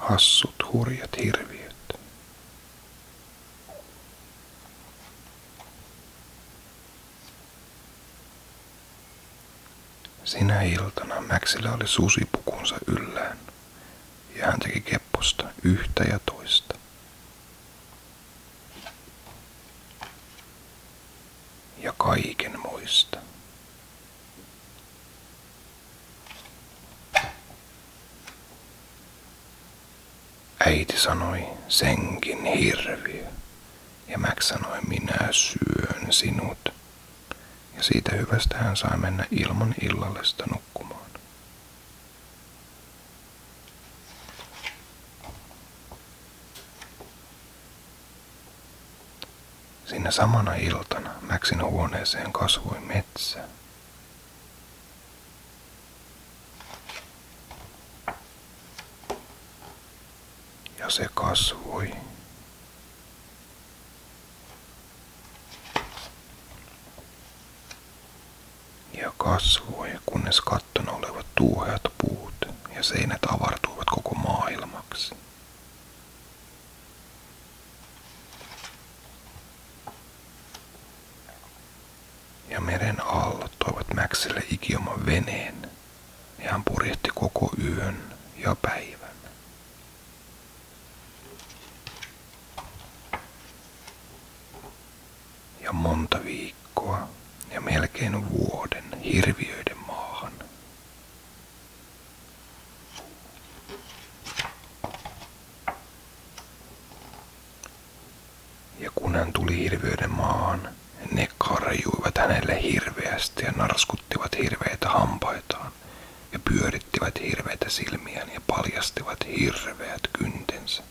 Hassut, hurjat hirviöt. Sinä iltana Maxilla oli susipukunsa yllään, ja hän teki kepposta yhtä ja toista. Ja kaiken muista. Äiti sanoi, senkin hirviö, ja Max sanoi, minä syön sinut. Ja siitä hyvästä hän sai mennä ilman illallista nukkumaan. Siinä samana iltana Maxin huoneeseen kasvoi metsä. Ja se kasvoi. Ja kasvoi, kunnes kattona olevat tuoheat puut ja seinät avartuivat koko maailmaksi. Ja meren aallot toivat Maxille ikioman veneen, ja hän purjehti koko yön ja päivän. Ja monta viikkoa ja melkein vuoden hirviöiden maahan. Ja kun hän tuli hirviöiden maahan, ne karjuivat hänelle hirveästi ja narskuttivat hirveitä hampaitaan ja pyörittivät hirveitä silmiään ja paljastivat hirveät kyntensä.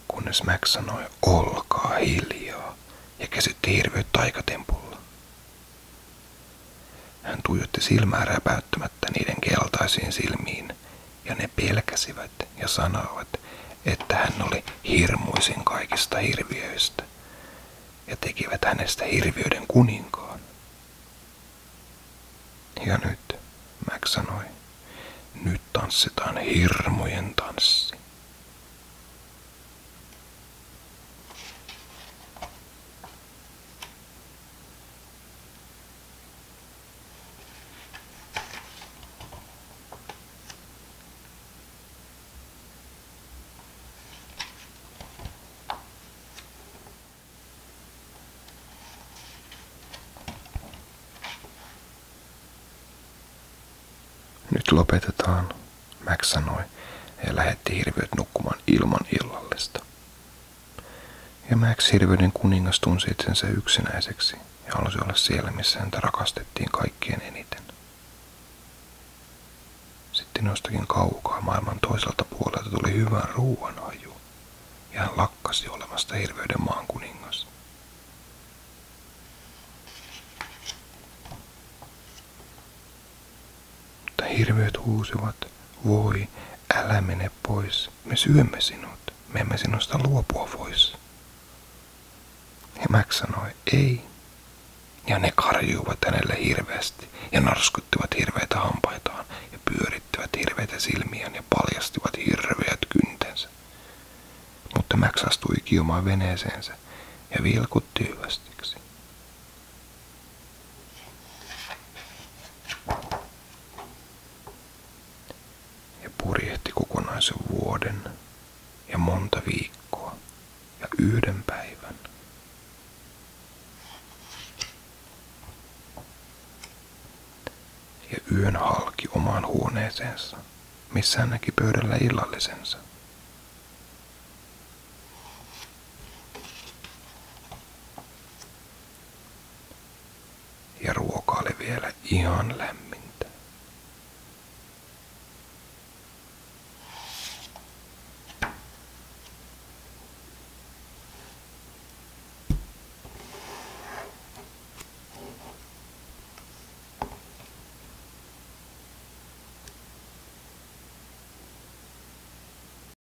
Kunnes Max sanoi, olkaa hiljaa, ja käsytti hirviöt taikatempulla. Hän tuijotti silmää räpäyttämättä niiden keltaisiin silmiin, ja ne pelkäsivät ja sanoivat, että hän oli hirmuisin kaikista hirviöistä, ja tekivät hänestä hirviöiden kuninkaan. Ja nyt, Max sanoi, nyt tanssitaan hirmujen tanssi. Nyt lopetetaan, Max sanoi, ja lähetti hirviöt nukkumaan ilman illallista. Ja Max, hirviöiden kuningas, tunsi itsensä yksinäiseksi ja halusi olla siellä, missä häntä rakastettiin kaikkien eniten. Sitten jostakin kaukaa maailman toiselta puolelta tuli hyvä ruoanhaju, ja hän lakkasi olemasta hirviöiden maan kuningas. Hirviöt huusivat, voi, älä mene pois, me syömme sinut, me emme sinusta luopua vois. Ja Max sanoi, ei. Ja ne karjuivat hänelle hirveästi ja narskuttivat hirveitä hampaitaan ja pyörittivät hirveitä silmiään ja paljastivat hirveät kyntensä. Mutta Max astui kiomaan veneeseensä ja vilkutti hyvästiksi. Purjehti kokonaisen vuoden ja monta viikkoa ja yhden päivän. Ja yön halki omaan huoneeseensa, missä hän näki pöydällä illallisensa. Ja ruoka oli vielä ihan lämmin.